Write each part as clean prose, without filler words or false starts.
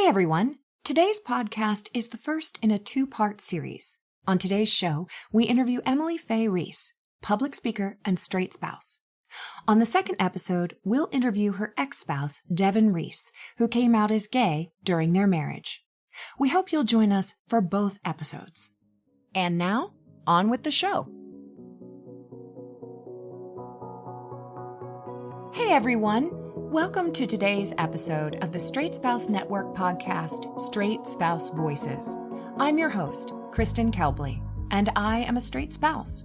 Hey everyone! Today's podcast is the first in a two-part series. On today's show, we interview Emily Faye Reese, public speaker and straight spouse. On the second episode, we'll interview her ex-spouse, Devin Reese, who came out as gay during their marriage. We hope you'll join us for both episodes. And now, on with the show. Hey everyone! Welcome to today's episode of the Straight Spouse Network podcast, Straight Spouse Voices. I'm your host, Kristen Kelbley, and I am a straight spouse.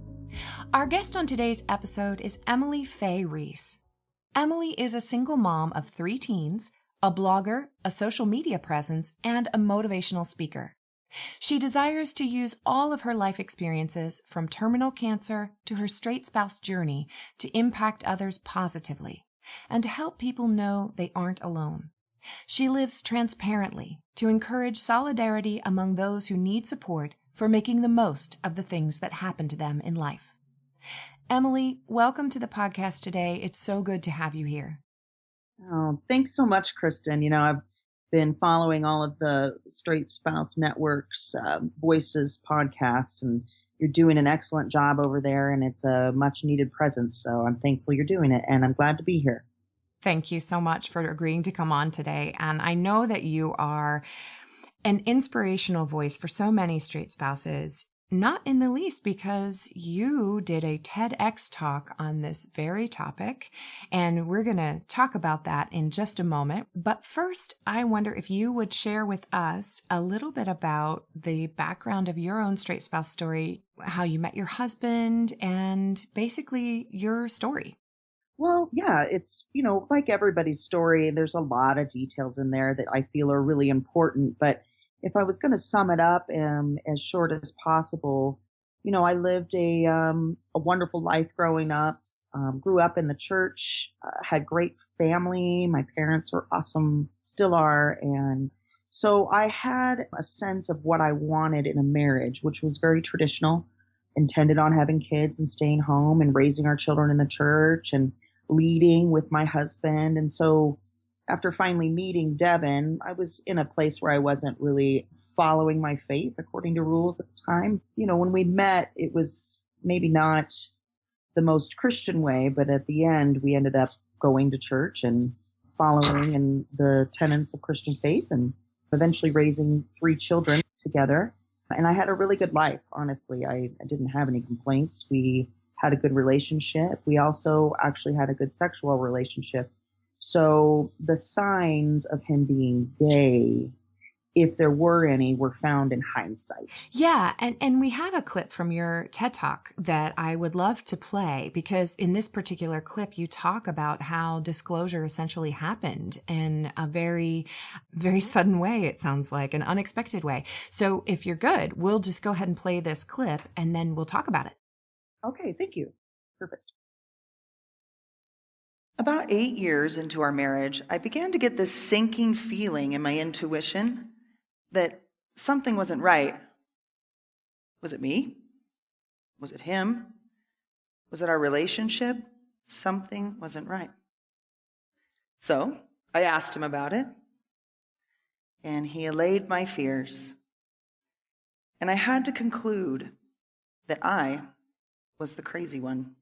Our guest on today's episode is Emily Faye Reese. Emily is a single mom of 3 teens, a blogger, a social media presence, and a motivational speaker. She desires to use all of her life experiences, from terminal cancer to her straight spouse journey, to impact others positively and to help people know they aren't alone. She lives transparently to encourage solidarity among those who need support for making the most of the things that happen to them in life. Emily, welcome to the podcast today. It's so good to have you here. Oh, thanks so much, Kristen. I've been following all of the Straight Spouse Network's Voices podcasts, and you're doing an excellent job over there, and it's a much needed presence. So I'm thankful you're doing it, and I'm glad to be here. Thank you so much for agreeing to come on today. And I know that you are an inspirational voice for so many straight spouses, not in the least because you did a TEDx talk on this very topic, and we're going to talk about that in just a moment. But first, I wonder if you would share with us a little bit about the background of your own straight spouse story, how you met your husband, and basically your story. Well, yeah, it's, like everybody's story, there's a lot of details in there that I feel are really important. But if I was going to sum it up as short as possible, I lived a wonderful life growing up, grew up in the church, had great family. My parents were awesome, still are. And so I had a sense of what I wanted in a marriage, which was very traditional, intended on having kids and staying home and raising our children in the church and leading with my husband. And so after finally meeting Devin, I was in a place where I wasn't really following my faith according to rules at the time. When we met, it was maybe not the most Christian way, but at the end, we ended up going to church and following in the tenets of Christian faith and eventually raising 3 children together. And I had a really good life, honestly. I didn't have any complaints. We had a good relationship. We also actually had a good sexual relationship. So the signs of him being gay, if there were any, were found in hindsight. Yeah, and we have a clip from your TED Talk that I would love to play, because in this particular clip, you talk about how disclosure essentially happened in a very, very sudden way, it sounds like, an unexpected way. So if you're good, we'll just go ahead and play this clip, and then we'll talk about it. Okay, thank you. Perfect. About 8 years into our marriage, I began to get this sinking feeling in my intuition that something wasn't right. Was it me? Was it him? Was it our relationship? Something wasn't right. So I asked him about it, and he allayed my fears. And I had to conclude that I was the crazy one.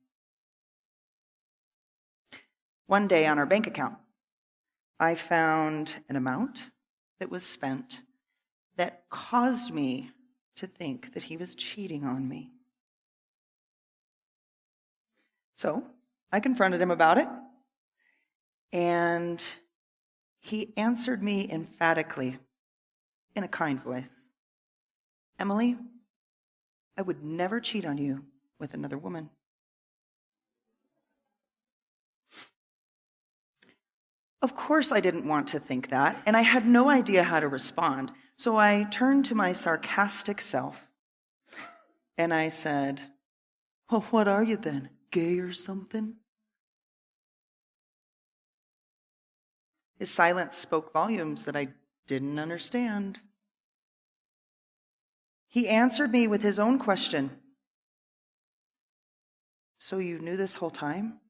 One day on our bank account, I found an amount that was spent that caused me to think that he was cheating on me. So I confronted him about it, and he answered me emphatically in a kind voice. Emily, I would never cheat on you with another woman. Of course, I didn't want to think that, and I had no idea how to respond. So I turned to my sarcastic self, and I said, well, what are you then, gay or something? His silence spoke volumes that I didn't understand. He answered me with his own question. So you knew this whole time?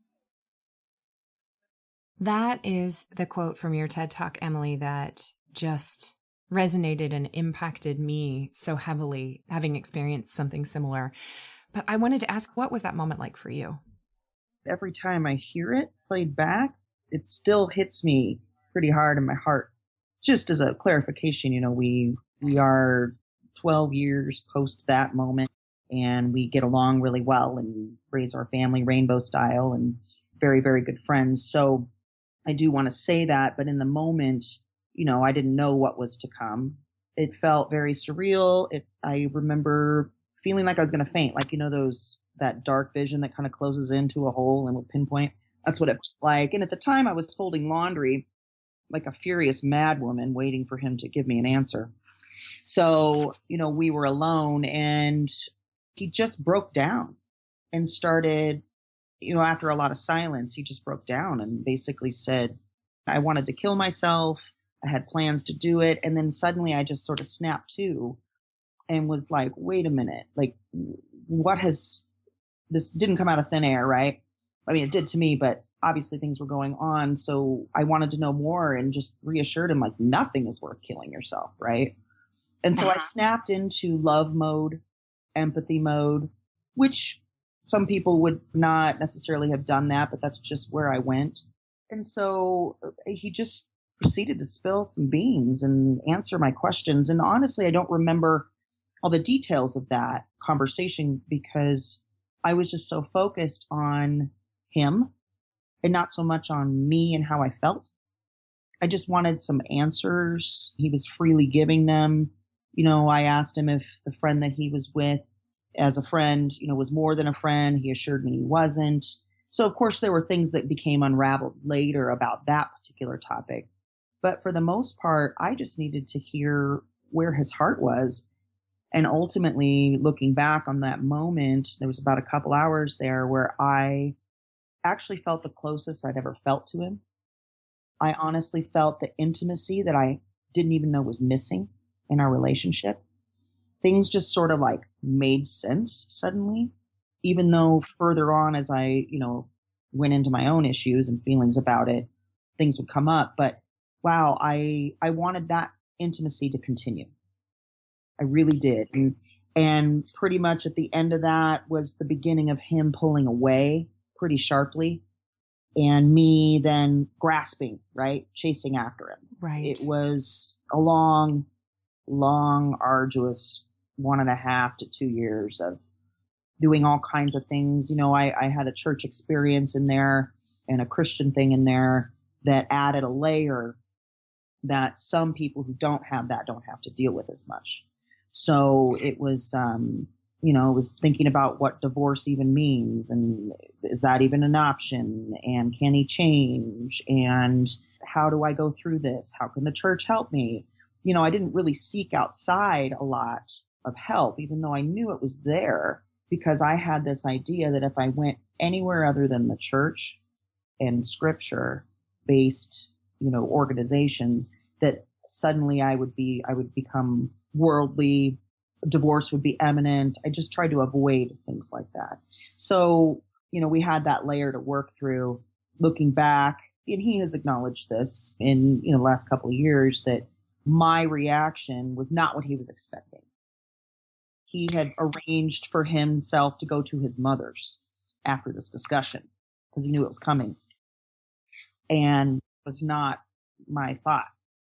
That is the quote from your TED Talk, Emily, that just resonated and impacted me so heavily, having experienced something similar. But I wanted to ask, what was that moment like for you? Every time I hear it played back, it still hits me pretty hard in my heart. Just as a clarification, we are 12 years post that moment, and we get along really well and raise our family rainbow style and very, very good friends. So I do want to say that, but in the moment, I didn't know what was to come. It felt very surreal. I remember feeling like I was going to faint, like, that dark vision that kind of closes into a hole and will pinpoint. That's what it was like. And at the time I was folding laundry like a furious mad woman waiting for him to give me an answer. So, we were alone, and he just broke down and started, after a lot of silence, he just broke down and basically said, I wanted to kill myself. I had plans to do it. And then suddenly I just sort of snapped to and was like, wait a minute, like this didn't come out of thin air, right? I mean, it did to me, but obviously things were going on. So I wanted to know more and just reassured him, like, nothing is worth killing yourself, right? And so I snapped into love mode, empathy mode, which some people would not necessarily have done that, but that's just where I went. And so he just proceeded to spill some beans and answer my questions. And honestly, I don't remember all the details of that conversation because I was just so focused on him and not so much on me and how I felt. I just wanted some answers. He was freely giving them. I asked him if the friend that he was with as a friend, was more than a friend. He assured me he wasn't. So of course there were things that became unraveled later about that particular topic. But for the most part, I just needed to hear where his heart was. And ultimately, looking back on that moment, there was about a couple hours there where I actually felt the closest I'd ever felt to him. I honestly felt the intimacy that I didn't even know was missing in our relationship. Things just sort of like made sense suddenly, even though further on as I, went into my own issues and feelings about it, things would come up. But wow, I wanted that intimacy to continue. I really did. And pretty much at the end of that was the beginning of him pulling away pretty sharply and me then grasping, right? Chasing after him. Right. It was a long, arduous 1.5 to 2 years of doing all kinds of things. I had a church experience in there and a Christian thing in there that added a layer that some people who don't have that don't have to deal with as much. So it was, it was thinking about what divorce even means and is that even an option and can he change and how do I go through this? How can the church help me? I didn't really seek outside a lot of help, even though I knew it was there because I had this idea that if I went anywhere other than the church and scripture based, organizations, that suddenly I would become worldly, divorce would be imminent. I just tried to avoid things like that. So, we had that layer to work through. Looking back, and he has acknowledged this in, the last couple of years, that my reaction was not what he was expecting. He had arranged for himself to go to his mother's after this discussion because he knew it was coming. And it was not my thought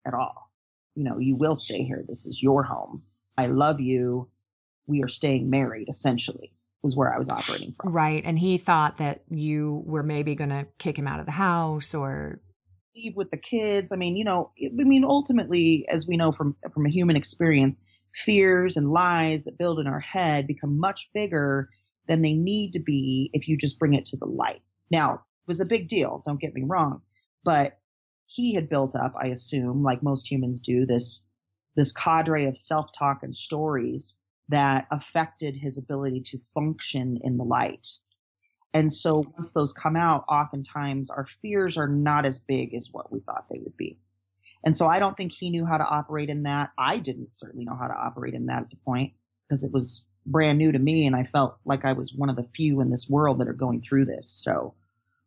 at all. You will stay here. This is your home. I love you. We are staying married, essentially, was where I was operating from. Right. And he thought that you were maybe going to kick him out of the house or leave with the kids. Ultimately, as we know from a human experience, fears and lies that build in our head become much bigger than they need to be if you just bring it to the light. Now, it was a big deal. Don't get me wrong. But he had built up, I assume, like most humans do, this cadre of self-talk and stories that affected his ability to function in the light. And so once those come out, oftentimes our fears are not as big as what we thought they would be. And so I don't think he knew how to operate in that. I didn't certainly know how to operate in that at the point because it was brand new to me. And I felt like I was one of the few in this world that are going through this. So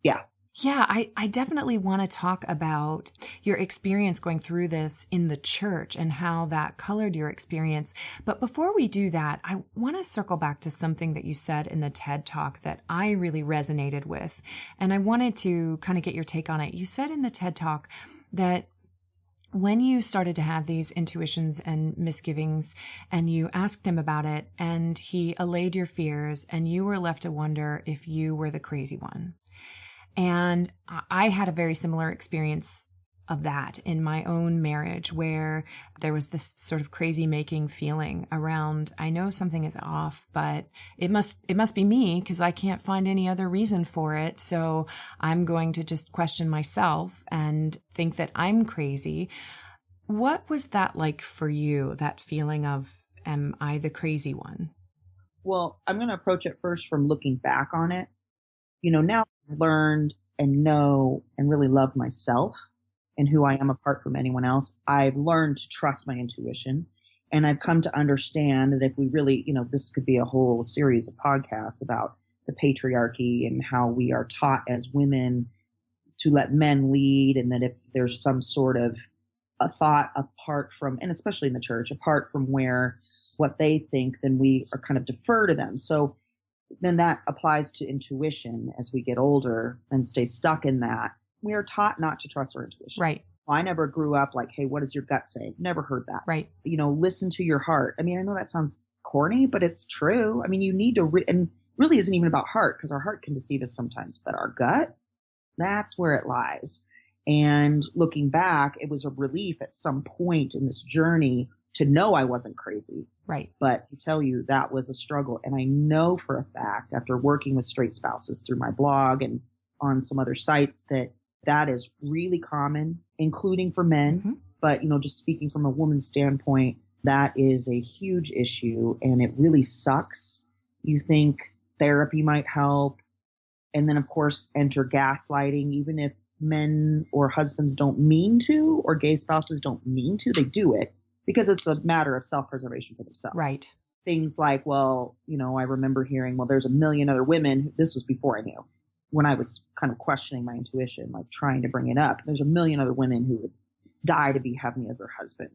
yeah, Yeah, I definitely want to talk about your experience going through this in the church and how that colored your experience. But before we do that, I want to circle back to something that you said in the TED Talk that I really resonated with. And I wanted to kind of get your take on it. You said in the TED Talk that when you started to have these intuitions and misgivings and you asked him about it and he allayed your fears and you were left to wonder if you were the crazy one. And I had a very similar experience of that in my own marriage, where there was this sort of crazy making feeling around, I know something is off, but it must be me because I can't find any other reason for it. So I'm going to just question myself and think that I'm crazy. What was that like for you, that feeling of, am I the crazy one? Well, I'm going to approach it first from looking back on it. Now I've learned and know and really love myself and who I am apart from anyone else. I've learned to trust my intuition, and I've come to understand that if we really, this could be a whole series of podcasts about the patriarchy and how we are taught as women to let men lead, and that if there's some sort of a thought apart from, and especially in the church, apart from where what they think, then we are kind of defer to them. So then that applies to intuition as we get older and stay stuck in that. We are taught not to trust our intuition. Right. I never grew up like, hey, what does your gut say? Never heard that. Right. Listen to your heart. I mean, I know that sounds corny, but it's true. I mean, you need to, and really isn't even about heart, because our heart can deceive us sometimes, but our gut, that's where it lies. And looking back, it was a relief at some point in this journey to know I wasn't crazy. Right. But to tell you, that was a struggle. And I know for a fact, after working with straight spouses through my blog and on some other sites, that is really common, including for men. Mm-hmm. But, just speaking from a woman's standpoint, that is a huge issue, and it really sucks. You think therapy might help. And then, of course, enter gaslighting. Even if men or husbands don't mean to, or gay spouses don't mean to, they do it because it's a matter of self-preservation for themselves. Right. Things like, well, I remember hearing, well, there's a million other women. This was before I knew. When I was kind of questioning my intuition, like trying to bring it up, there's a million other women who would die to have me as their husband.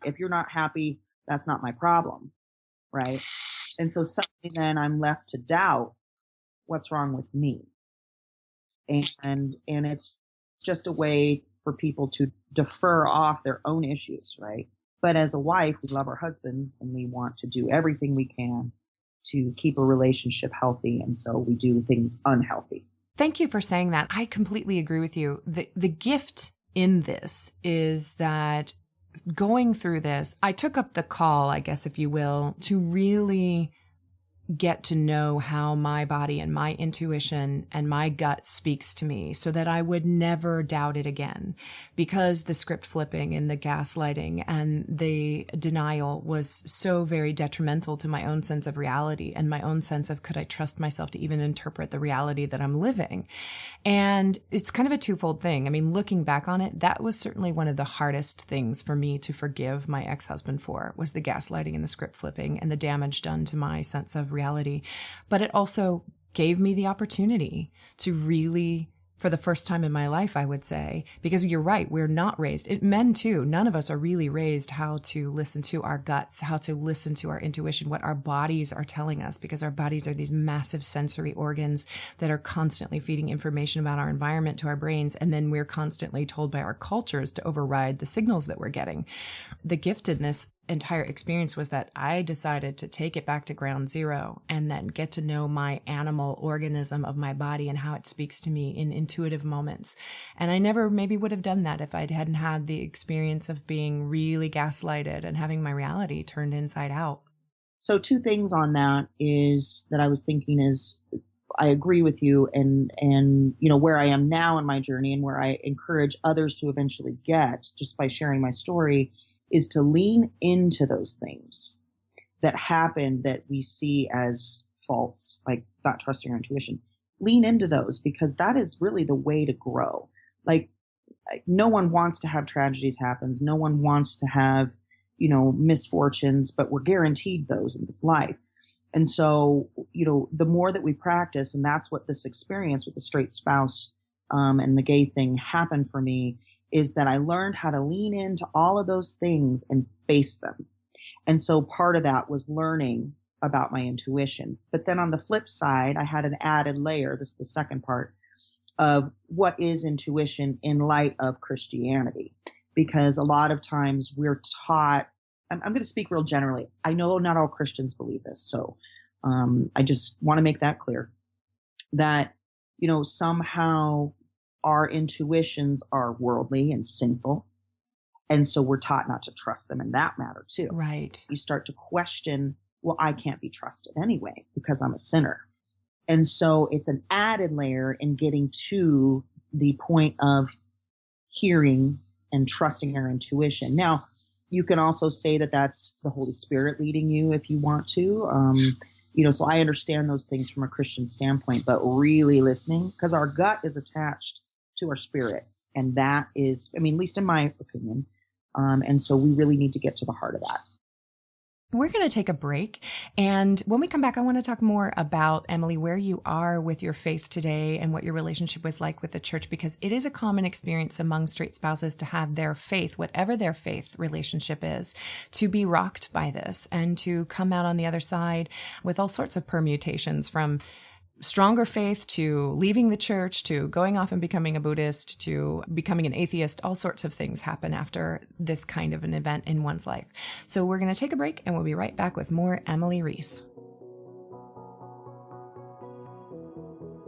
If you're not happy, that's not my problem. Right. And so suddenly then I'm left to doubt what's wrong with me. And it's just a way for people to defer off their own issues. Right. But as a wife, we love our husbands and we want to do everything we can to keep a relationship healthy. And so we do things unhealthy. Thank you for saying that. I completely agree with you. The gift in this is that going through this, I took up the call, I guess, if you will, to really get to know how my body and my intuition and my gut speaks to me so that I would never doubt it again, because the script flipping and the gaslighting and the denial was so very detrimental to my own sense of reality and my own sense of, could I trust myself to even interpret the reality that I'm living? And it's kind of a twofold thing. I mean, looking back on it, that was certainly one of the hardest things for me to forgive my ex-husband for, was the gaslighting and the script flipping and the damage done to my sense of reality. But it also gave me the opportunity to really, for the first time in my life, I would say, because you're right, we're not raised, men too, none of us are really raised how to listen to our guts, how to listen to our intuition, what our bodies are telling us, because our bodies are these massive sensory organs that are constantly feeding information about our environment to our brains. And then we're constantly told by our cultures to override the signals that we're getting. The gift in this entire experience was that I decided to take it back to ground zero and then get to know my animal organism of my body and how it speaks to me in intuitive moments. And I never maybe would have done that if I hadn't had the experience of being really gaslighted and having my reality turned inside out. So 2 things on that is that I was thinking is, I agree with you, and where I am now in my journey and where I encourage others to eventually get just by sharing my story is to lean into those things that happen that we see as faults, like not trusting our intuition. Lean into those, because that is really the way to grow. Like, no one wants to have tragedies happen. No one wants to have, misfortunes, but we're guaranteed those in this life. And so, the more that we practice, and that's what this experience with the straight spouse and the gay thing happened for me is that I learned how to lean into all of those things and face them. And so part of that was learning about my intuition. But then on the flip side, I had an added layer. This is the second part of what is intuition in light of Christianity. Because a lot of times we're taught, I'm going to speak real generally. I know not all Christians believe this. So I just want to make that clear that, somehow our intuitions are worldly and sinful. And so we're taught not to trust them in that matter too. Right. You start to question, well, I can't be trusted anyway because I'm a sinner. And so it's an added layer in getting to the point of hearing and trusting our intuition. Now, you can also say that that's the Holy Spirit leading you if you want to. So I understand those things from a Christian standpoint, but really listening, because our gut is attached to our spirit. And that is, at least in my opinion. And so we really need to get to the heart of that. We're going to take a break. And when we come back, I want to talk more about, Emily, where you are with your faith today and what your relationship was like with the church, because it is a common experience among straight spouses to have their faith, whatever their faith relationship is, to be rocked by this and to come out on the other side with all sorts of permutations, from stronger faith to leaving the church to going off and becoming a Buddhist to becoming an atheist. All sorts of things happen after this kind of an event in one's life. So we're going to take a break and we'll be right back with more Emily Reese.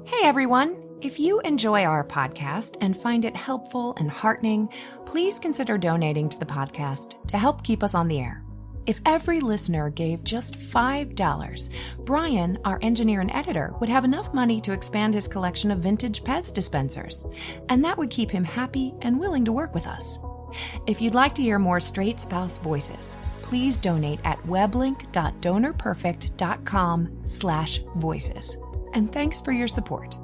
Hey everyone. If you enjoy our podcast and find it helpful and heartening, please consider donating to the podcast to help keep us on the air. If every listener gave just $5, Brian, our engineer and editor, would have enough money to expand his collection of vintage Pez dispensers, and that would keep him happy and willing to work with us. If you'd like to hear more straight spouse voices, please donate at weblink.donorperfect.com/voices. And thanks for your support.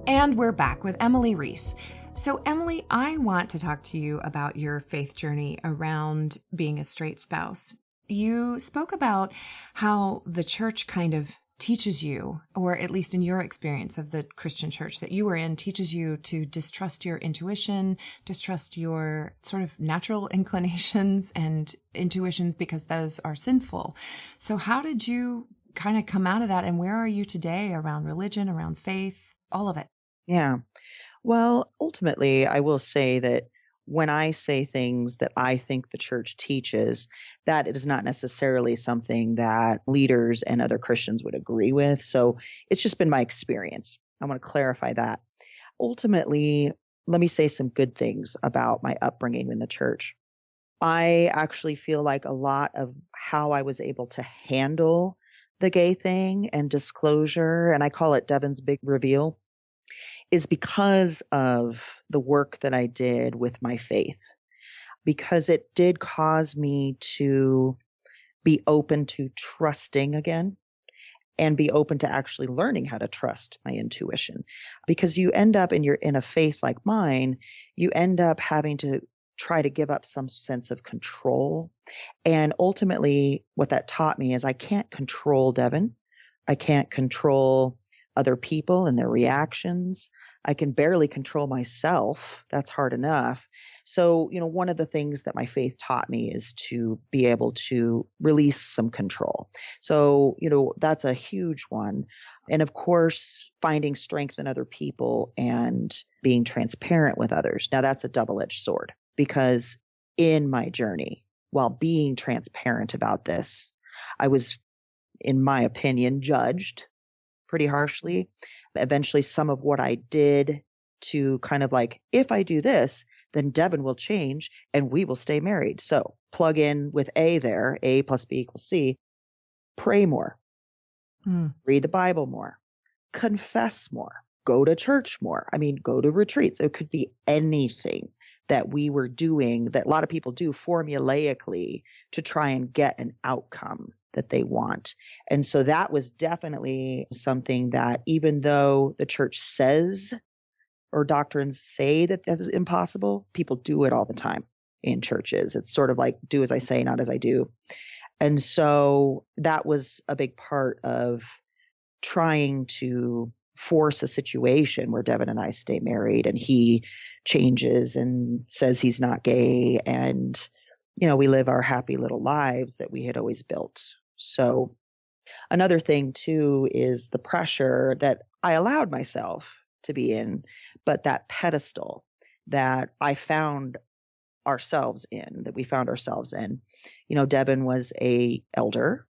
And we're back with Emily Reese. So, Emily, I want to talk to you about your faith journey around being a straight spouse. You spoke about how the church kind of teaches you, or at least in your experience of the Christian church that you were in, teaches you to distrust your intuition, distrust your sort of natural inclinations and intuitions because those are sinful. So how did you kind of come out of that, and where are you today around religion, around faith, all of it? Yeah. Well, ultimately, I will say that when I say things that I think the church teaches, that it is not necessarily something that leaders and other Christians would agree with. So it's just been my experience. I want to clarify that. Ultimately, let me say some good things about my upbringing in the church. I actually feel like a lot of how I was able to handle the gay thing and disclosure, and I call it Devin's big reveal, is because of the work that I did with my faith, because it did cause me to be open to trusting again and be open to actually learning how to trust my intuition. Because you end up, and you're in a faith like mine, you end up having to try to give up some sense of control. And ultimately, what that taught me is I can't control Devin. I can't control other people and their reactions. I can barely control myself. That's hard enough. So, one of the things that my faith taught me is to be able to release some control. So, that's a huge one. And of course, finding strength in other people and being transparent with others. Now, that's a double-edged sword, because in my journey, while being transparent about this, I was, in my opinion, judged pretty harshly. Eventually, some of what I did to kind of like, if I do this, then Devin will change and we will stay married. So plug in with A there, A plus B equals C. Pray more, read the Bible more, confess more, go to church more. Go to retreats. It could be anything that we were doing that a lot of people do formulaically to try and get an outcome that they want. And so that was definitely something that, even though the church says, or doctrines say that that is impossible, people do it all the time in churches. It's sort of like, do as I say, not as I do. And so that was a big part of trying to force a situation where Devin and I stay married and he changes and says he's not gay. And, we live our happy little lives that we had always built. So another thing too is the pressure that I allowed myself to be in, but that pedestal that we found ourselves in. Devin was a elder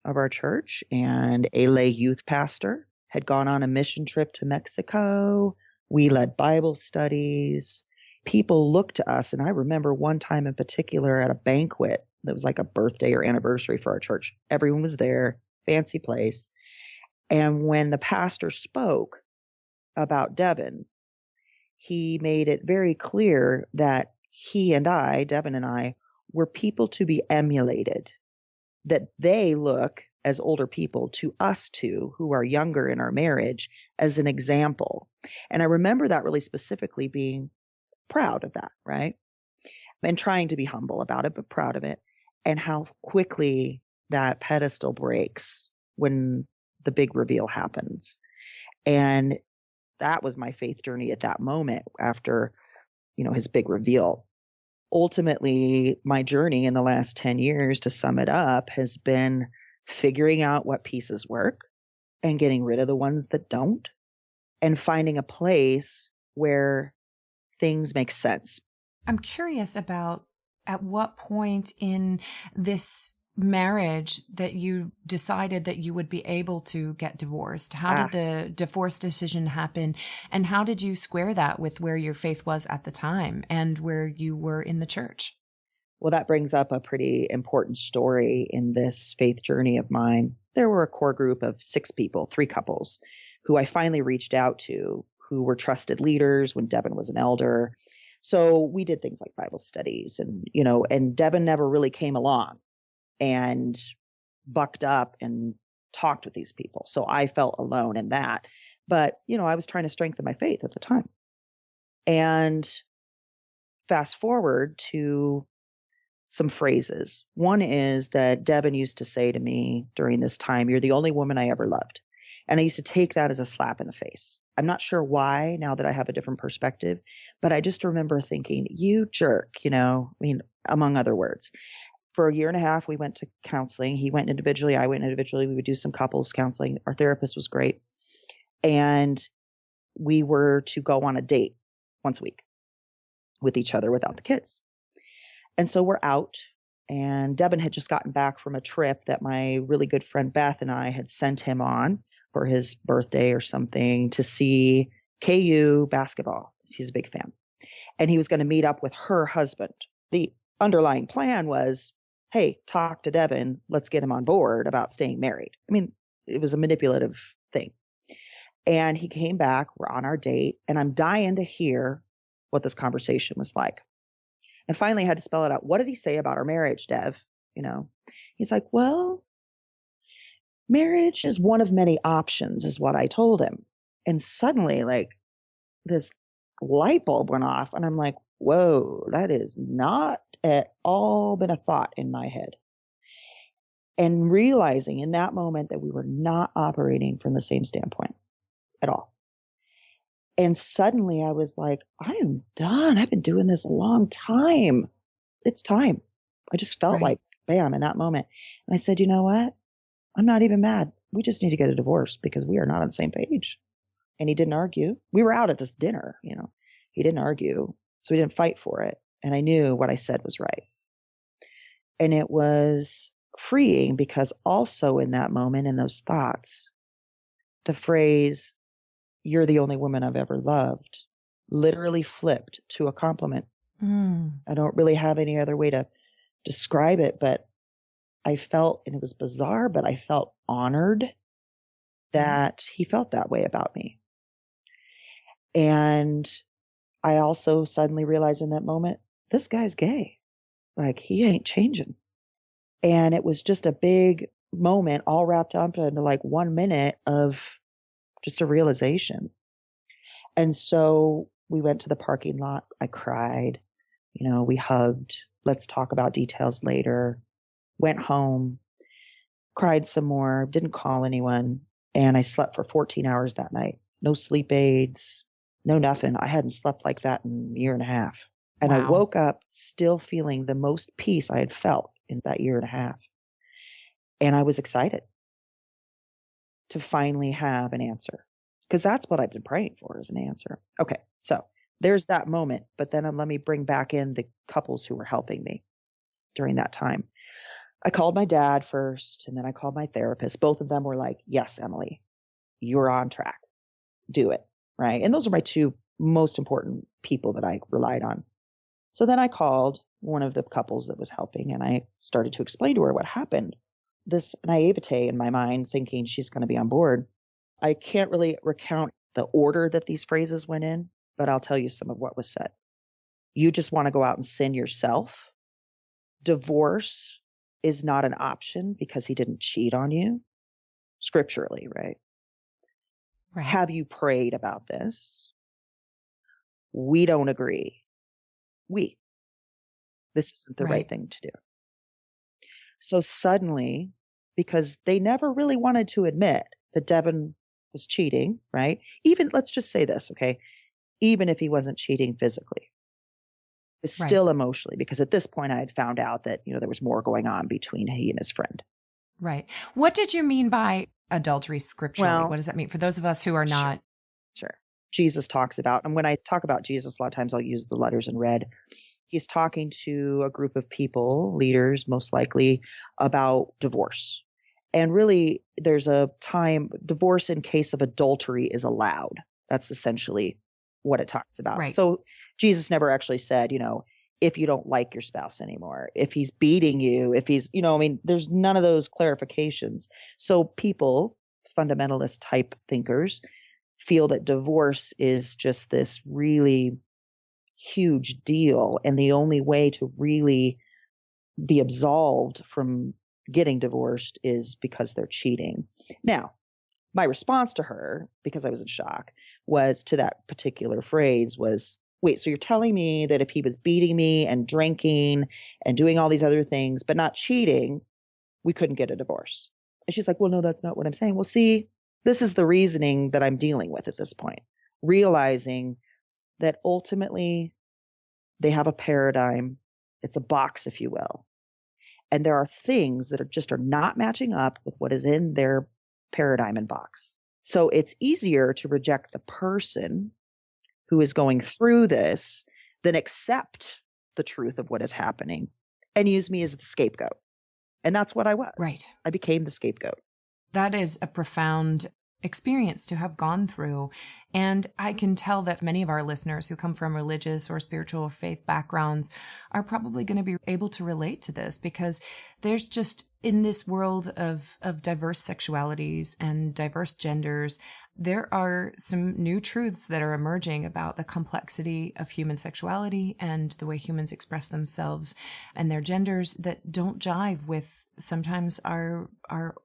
of our church and a lay youth pastor, had gone on a mission trip to Mexico. We led Bible studies. People looked to us. And I remember one time in particular at a banquet that was like a birthday or anniversary for our church. Everyone was there, fancy place. And when the pastor spoke about Devin, he made it very clear that Devin and I, were people to be emulated, that they look as older people to us two who are younger in our marriage as an example. And I remember that really specifically, being proud of that, right? And trying to be humble about it, but proud of it. And how quickly that pedestal breaks when the big reveal happens. And that was my faith journey at that moment after, his big reveal. Ultimately, my journey in the last 10 years, to sum it up, has been figuring out what pieces work and getting rid of the ones that don't, and finding a place where things make sense. I'm curious about at what point in this marriage that you decided that you would be able to get divorced. How did the divorce decision happen? And how did you square that with where your faith was at the time and where you were in the church? Well, that brings up a pretty important story in this faith journey of mine. There were a core group of 6 people, 3 couples, who I finally reached out to, who were trusted leaders when Devin was an elder. So we did things like Bible studies and Devin never really came along and bucked up and talked with these people. So I felt alone in that. But, I was trying to strengthen my faith at the time. And fast forward to some phrases. One is that Devin used to say to me during this time, "You're the only woman I ever loved." And I used to take that as a slap in the face. I'm not sure why now that I have a different perspective, but I just remember thinking, "You jerk," among other words. For a year and a half, we went to counseling. He went individually. I went individually. We would do some couples counseling. Our therapist was great. And we were to go on a date once a week with each other without the kids. And so we're out. And Devin had just gotten back from a trip that my really good friend Beth and I had sent him on for his birthday or something to see KU basketball. He's a big fan. And he was going to meet up with her husband. The underlying plan was, hey, talk to Devin. Let's get him on board about staying married. It was a manipulative thing. And he came back. We're on our date. And I'm dying to hear what this conversation was like. And finally I had to spell it out. "What did he say about our marriage, Dev?" He's like, "Well, marriage is one of many options," is what I told him. And suddenly, this light bulb went off. And I'm like, whoa, that is not at all been a thought in my head. And realizing in that moment that we were not operating from the same standpoint at all. And suddenly I was like, I am done. I've been doing this a long time. It's time. I just felt like, bam, in that moment. And I said, you know what? I'm not even mad. We just need to get a divorce because we are not on the same page. And he didn't argue. We were out at this dinner, He didn't argue. So we didn't fight for it. And I knew what I said was right. And it was freeing because also in that moment, in those thoughts, the phrase, "You're the only woman I've ever loved," literally flipped to a compliment. I don't really have any other way to describe it, but I felt, and it was bizarre, but I felt honored that he felt that way about me. And I also suddenly realized in that moment, this guy's gay. He ain't changing. And it was just a big moment all wrapped up into 1 minute of just a realization. And so we went to the parking lot. I cried, we hugged. Let's talk about details later. Went home, cried some more, didn't call anyone. And I slept for 14 hours that night. no sleep aids, no nothing. I hadn't slept like that in a year and a half. And I Wow. woke up still feeling the most peace I had felt in that year and a half. And I was excited to finally have an answer, because that's what I've been praying for, is an answer. Okay, so there's that moment. But then let me bring back in the couples who were helping me during that time. I called my dad first, and then I called my therapist. Both of them were like, yes, Emily, you're on track. Do it. Right. And those are my two most important people that I relied on. So then I called one of the couples that was helping, and I started to explain to her what happened. This naivete in my mind, thinking she's going to be on board. I can't really recount the order that these phrases went in, but I'll tell you some of what was said. You just want to go out and sin yourself. Divorce is not an option because he didn't cheat on you. Scripturally, right? Right. Have you prayed about this? We don't agree. This isn't the right thing to do. So suddenly, because they never really wanted to admit that Devin was cheating, right? Even, let's just say this, okay? Even if he wasn't cheating physically, it's still emotionally, because at this point I had found out that, there was more going on between he and his friend. Right. What did you mean by adultery scripturally? Well, what does that mean for those of us who are not? Sure. Jesus talks about, and when I talk about Jesus, a lot of times I'll use the letters in red. He's talking to a group of people, leaders most likely, about divorce. And really, there's a time, divorce in case of adultery is allowed. That's essentially what it talks about. Right. So Jesus never actually said, if you don't like your spouse anymore, if he's beating you, if he's, there's none of those clarifications. So people, fundamentalist type thinkers, feel that divorce is just this really huge deal. And the only way to really be absolved from getting divorced is because they're cheating. Now, my response to her, because I was in shock, was to that particular phrase was, wait, so you're telling me that if he was beating me and drinking and doing all these other things, but not cheating, we couldn't get a divorce? And she's like, well, no, that's not what I'm saying. Well, see, this is the reasoning that I'm dealing with at this point, realizing that ultimately they have a paradigm. It's a box, if you will. And there are things that are not matching up with what is in their paradigm and box. So it's easier to reject the person who is going through this than accept the truth of what is happening and use me as the scapegoat. And that's what I was. Right. I became the scapegoat. That is a profound experience to have gone through. And I can tell that many of our listeners who come from religious or spiritual or faith backgrounds are probably going to be able to relate to this, because there's just, in this world of diverse sexualities and diverse genders, there are some new truths that are emerging about the complexity of human sexuality and the way humans express themselves and their genders that don't jive with sometimes our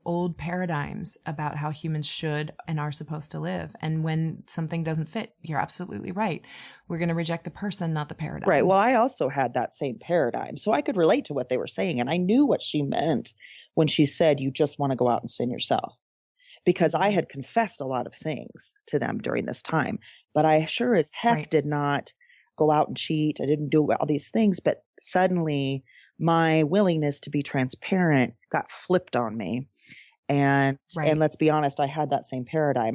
old paradigms about how humans should and are supposed to live. And when something doesn't fit, you're absolutely right. We're going to reject the person, not the paradigm. Right. Well, I also had that same paradigm, so I could relate to what they were saying. And I knew what she meant when she said, you just want to go out and sin yourself. Because I had confessed a lot of things to them during this time, but I sure as heck did not go out and cheat. I didn't do all these things, but suddenly my willingness to be transparent got flipped on me. And let's be honest, I had that same paradigm.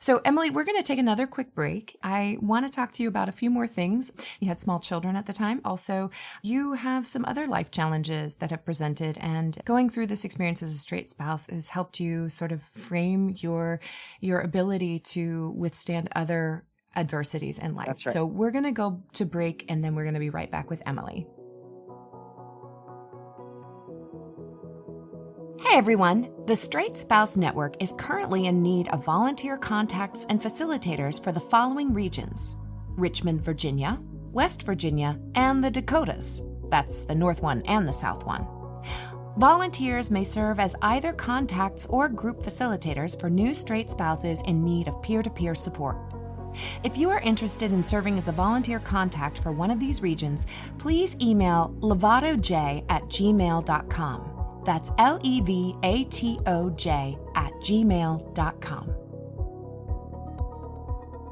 So, Emily, we're going to take another quick break. I want to talk to you about a few more things. You had small children at the time. Also, you have some other life challenges that have presented, and going through this experience as a straight spouse has helped you sort of frame your ability to withstand other adversities in life. That's right. So we're going to go to break, and then we're going to be right back with Emily. Hey everyone! The Straight Spouse Network is currently in need of volunteer contacts and facilitators for the following regions: Richmond, Virginia, West Virginia, and the Dakotas. That's the North one and the South one. Volunteers may serve as either contacts or group facilitators for new straight spouses in need of peer-to-peer support. If you are interested in serving as a volunteer contact for one of these regions, please email levatoj@gmail.com. That's levatoj@gmail.com.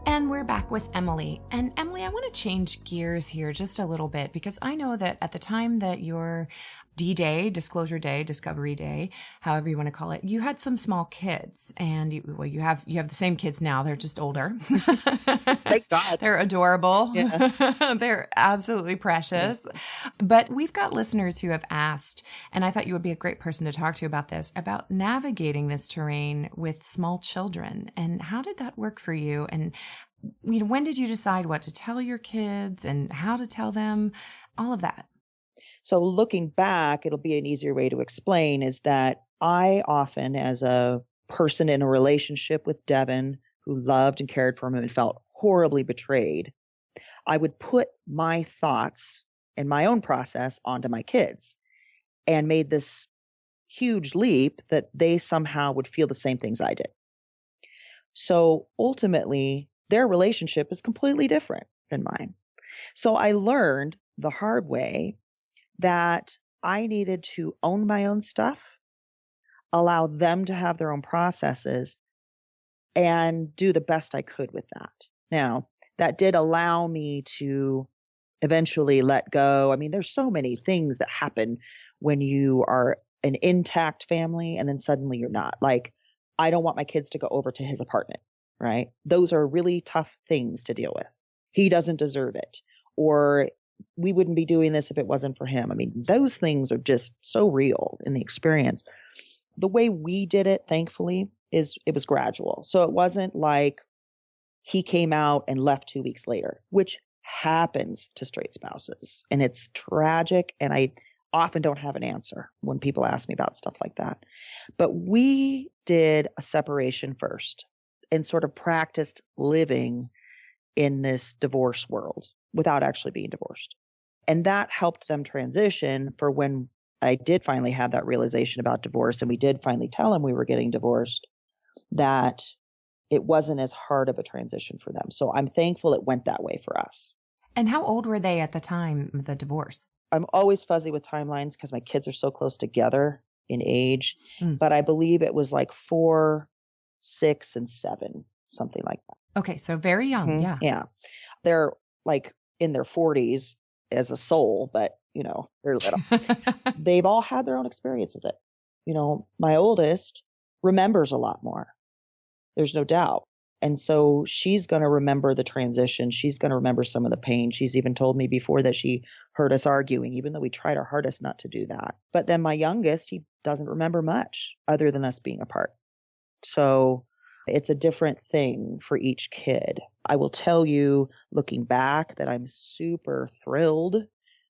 And we're back with Emily. And Emily, I want to change gears here just a little bit because I know that at the time that your D-Day, Disclosure Day, Discovery Day, however you want to call it, you had some small kids, and you have the same kids now. They're just older. Thank God. They're adorable. Yeah. They're absolutely precious. Yeah. But we've got listeners who have asked, and I thought you would be a great person to talk to about this, about navigating this terrain with small children. And how did that work for you? And when did you decide what to tell your kids and how to tell them? All of that. So looking back, it'll be an easier way to explain is that I often, as a person in a relationship with Devin who loved and cared for him and felt horribly betrayed, I would put my thoughts and my own process onto my kids and made this huge leap that they somehow would feel the same things I did. So ultimately, their relationship is completely different than mine. So I learned the hard way that I needed to own my own stuff, allow them to have their own processes, and do the best I could with that. Now, that did allow me to eventually let go. I mean, there's so many things that happen when you are an intact family and then suddenly you're not. Like, I don't want my kids to go over to his apartment, right? Those are really tough things to deal with. He doesn't deserve it. Or we wouldn't be doing this if it wasn't for him. I mean, those things are just so real in the experience. The way we did it, thankfully, is it was gradual. So it wasn't like he came out and left 2 weeks later, which happens to straight spouses. And it's tragic. And I often don't have an answer when people ask me about stuff like that. But we did a separation first and sort of practiced living in this divorce world without actually being divorced. And that helped them transition for when I did finally have that realization about divorce and we did finally tell him we were getting divorced, that it wasn't as hard of a transition for them. So I'm thankful it went that way for us. And how old were they at the time of the divorce? I'm always fuzzy with timelines because my kids are so close together in age, but I believe it was like 4, 6, and 7, something like that. Okay, so very young. Mm-hmm. Yeah. Yeah. They're like in their 40s as a soul, but they're little. They've all had their own experience with it. My oldest remembers a lot more. There's no doubt. And so she's going to remember the transition. She's going to remember some of the pain. She's even told me before that she heard us arguing, even though we tried our hardest not to do that. But then my youngest, he doesn't remember much other than us being apart. So it's a different thing for each kid. I will tell you, looking back, that I'm super thrilled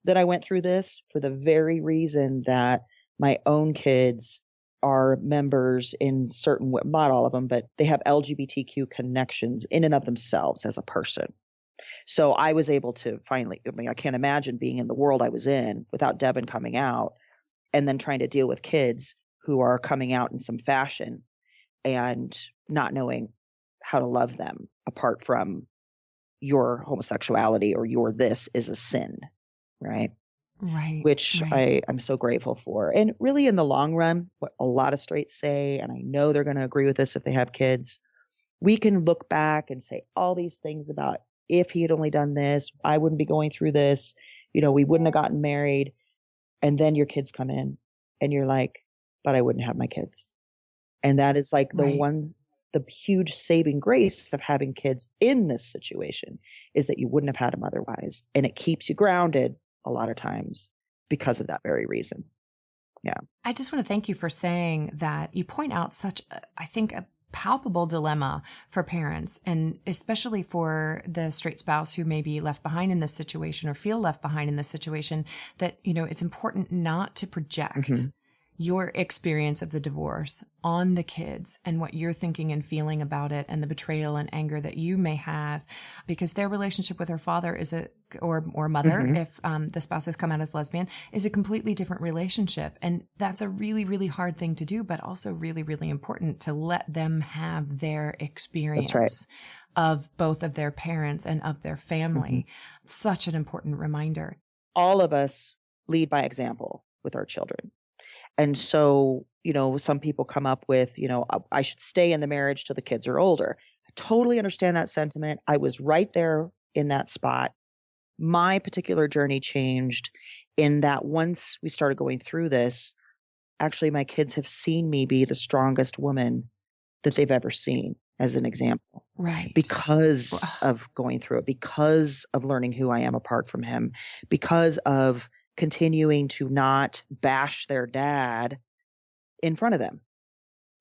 that I went through this for the very reason that my own kids are members in certain, not all of them, but they have LGBTQ connections in and of themselves as a person. So I was able to finally, I can't imagine being in the world I was in without Devin coming out and then trying to deal with kids who are coming out in some fashion and not knowing how to love them apart from your homosexuality or your this is a sin, right? Right. Which right. I'm so grateful for. And really in the long run, what a lot of straights say, and I know they're going to agree with this if they have kids, we can look back and say all these things about if he had only done this, I wouldn't be going through this, we wouldn't have gotten married. And then your kids come in and you're like, but I wouldn't have my kids. And that is like the huge saving grace of having kids in this situation is that you wouldn't have had them otherwise. And it keeps you grounded a lot of times because of that very reason. Yeah. I just want to thank you for saying that. You point out such, I think, a palpable dilemma for parents, and especially for the straight spouse who may be left behind in this situation or feel left behind in this situation, that, it's important not to project your experience of the divorce on the kids and what you're thinking and feeling about it and the betrayal and anger that you may have, because their relationship with her father is or mother, if the spouse has come out as lesbian, is a completely different relationship. And that's a really, really hard thing to do, but also really, really important to let them have their experience of both of their parents and of their family. Such an important reminder. All of us lead by example with our children. And so, some people come up with, I should stay in the marriage till the kids are older. Totally understand that sentiment. I was right there in that spot. My particular journey changed in that once we started going through this, actually my kids have seen me be the strongest woman that they've ever seen, as an example. Right. Because of going through it, because of learning who I am apart from him, because of continuing to not bash their dad in front of them,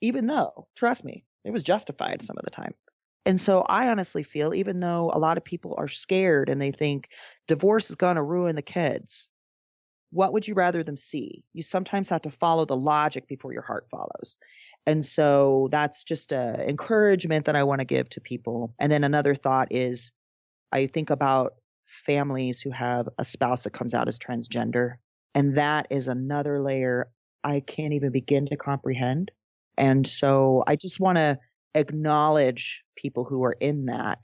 even though, trust me, it was justified some of the time. And so I honestly feel, even though a lot of people are scared and they think divorce is going to ruin the kids, what would you rather them see? You sometimes have to follow the logic before your heart follows. And so that's just an encouragement that I want to give to people. And then another thought is, I think about families who have a spouse that comes out as transgender. And that is another layer I can't even begin to comprehend. And so I just want to acknowledge people who are in that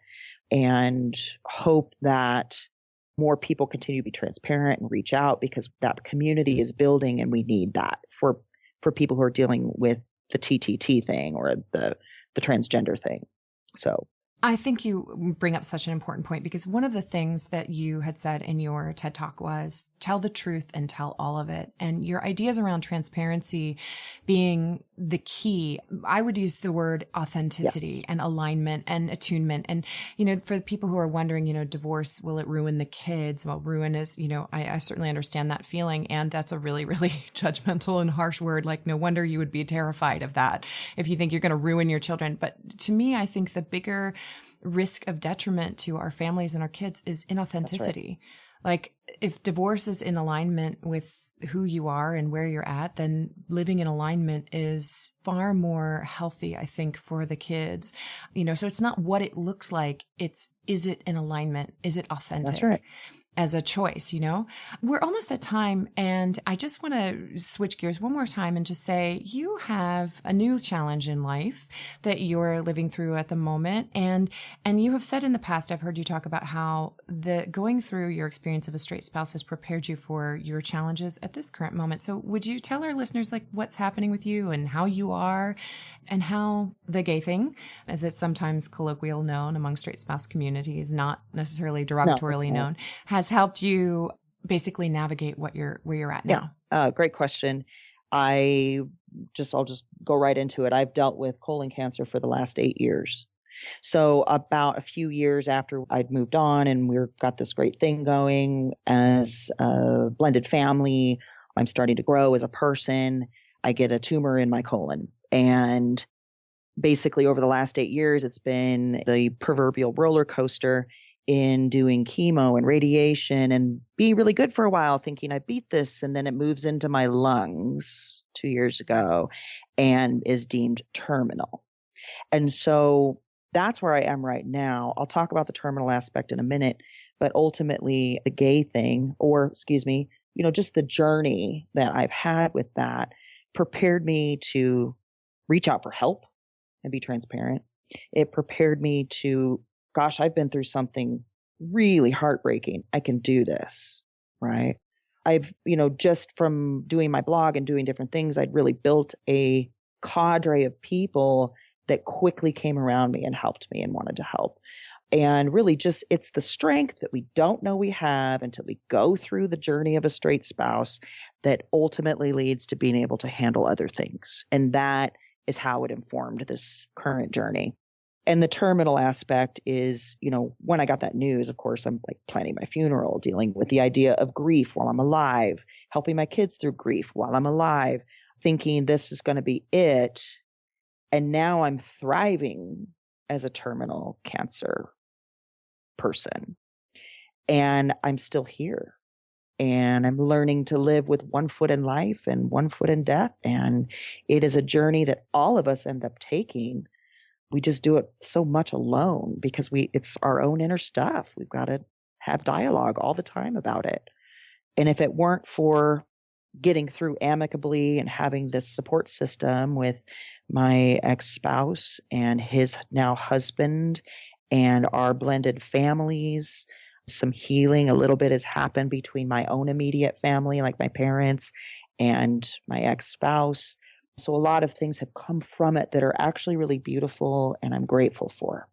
and hope that more people continue to be transparent and reach out, because that community is building and we need that for people who are dealing with the TTT thing or the transgender thing. So I think you bring up such an important point, because one of the things that you had said in your TED Talk was tell the truth and tell all of it. And your ideas around transparency being the key, I would use the word authenticity and alignment and attunement. And, for the people who are wondering, divorce, will it ruin the kids? Well, ruin is, I certainly understand that feeling. And that's a really, really judgmental and harsh word. Like, no wonder you would be terrified of that if you think you're going to ruin your children. But to me, I think the bigger risk of detriment to our families and our kids is inauthenticity. Like, if divorce is in alignment with who you are and where you're at, then living in alignment is far more healthy, I think, for the kids. So it's not what it looks like. Is it in alignment? Is it authentic? That's right. As a choice, We're almost at time, and I just want to switch gears one more time and just say you have a new challenge in life that you're living through at the moment. And you have said in the past, I've heard you talk about how going through your experience of a straight spouse has prepared you for your challenges at this current moment. So would you tell our listeners what's happening with you and how you are, and how the gay thing, as it's sometimes colloquial known among straight spouse communities, not necessarily derogatorily known, has helped you basically navigate where you're at now? Yeah, great question. I'll just go right into it. I've dealt with colon cancer for the last 8 years. So about a few years after I'd moved on and we've got this great thing going as a blended family, I'm starting to grow as a person. I get a tumor in my colon. And basically over the last 8 years, it's been the proverbial roller coaster in doing chemo and radiation and being really good for a while, thinking I beat this. And then it moves into my lungs 2 years ago and is deemed terminal. And so that's where I am right now. I'll talk about the terminal aspect in a minute, but ultimately the gay thing, just the journey that I've had with that prepared me to reach out for help and be transparent. It prepared me to, gosh, I've been through something really heartbreaking. I can do this, right? I've, just from doing my blog and doing different things, I'd really built a cadre of people that quickly came around me and helped me and wanted to help. And really just, it's the strength that we don't know we have until we go through the journey of a straight spouse that ultimately leads to being able to handle other things. And that is how it informed this current journey. And the terminal aspect is, when I got that news, of course, I'm planning my funeral, dealing with the idea of grief while I'm alive, helping my kids through grief while I'm alive, thinking this is going to be it. And now I'm thriving as a terminal cancer person. And I'm still here. And I'm learning to live with 1 foot in life and 1 foot in death. And it is a journey that all of us end up taking. We just do it so much alone because it's our own inner stuff. We've got to have dialogue all the time about it. And if it weren't for getting through amicably and having this support system with my ex-spouse and his now husband and our blended families, some healing, a little bit has happened between my own immediate family, like my parents and my ex-spouse. So a lot of things have come from it that are actually really beautiful and I'm grateful for.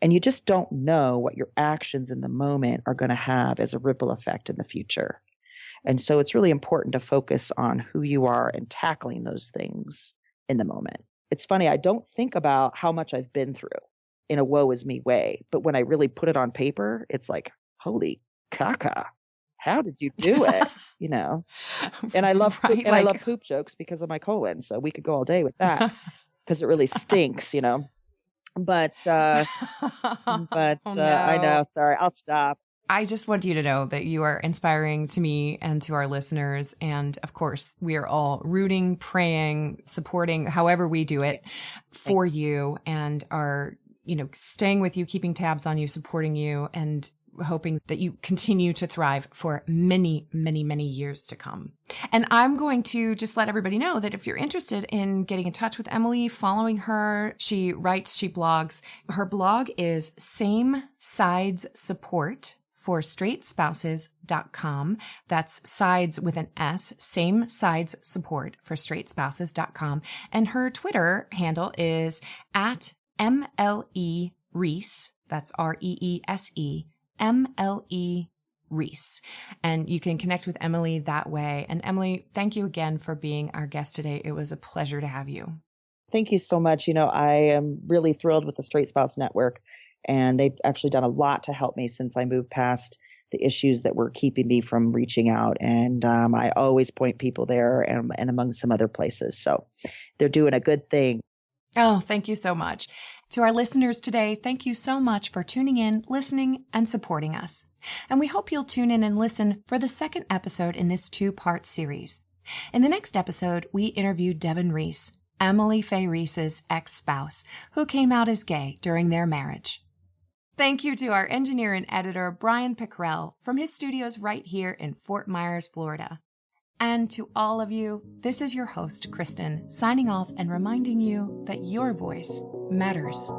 And you just don't know what your actions in the moment are going to have as a ripple effect in the future. And so it's really important to focus on who you are and tackling those things in the moment. It's funny, I don't think about how much I've been through in a woe is me way, but when I really put it on paper, it's like, holy caca, how did you do it? You know? And I love Right, I love poop jokes because of my colon, so we could go all day with that because it really stinks, you know. But Oh, I know, no. sorry, I'll stop. I just want you to know that you are inspiring to me and to our listeners. And of course, we are all rooting, praying, supporting, however we do it for you, and are, staying with you, keeping tabs on you, supporting you, and hoping that you continue to thrive for many, many, many years to come. And I'm going to just let everybody know that if you're interested in getting in touch with Emily, following her, she writes, she blogs. Her blog is Same Sides Support for straightspouses.com. That's sides with an S, Same Sides Support for straightspouses.com. And her Twitter handle is at MLE Reese. That's REESE, MLE Reese. And you can connect with Emily that way. And Emily, thank you again for being our guest today. It was a pleasure to have you. Thank you so much. I am really thrilled with the Straight Spouse Network, and they've actually done a lot to help me since I moved past the issues that were keeping me from reaching out. And I always point people there and among some other places. So they're doing a good thing. Oh, thank you so much. To our listeners today, thank you so much for tuning in, listening, and supporting us. And we hope you'll tune in and listen for the second episode in this 2-part series. In the next episode, we interviewed Devin Reese, Emily Faye Reese's ex-spouse, who came out as gay during their marriage. Thank you to our engineer and editor, Brian Pickrell, from his studios right here in Fort Myers, Florida. And to all of you, this is your host, Kristen, signing off and reminding you that your voice matters.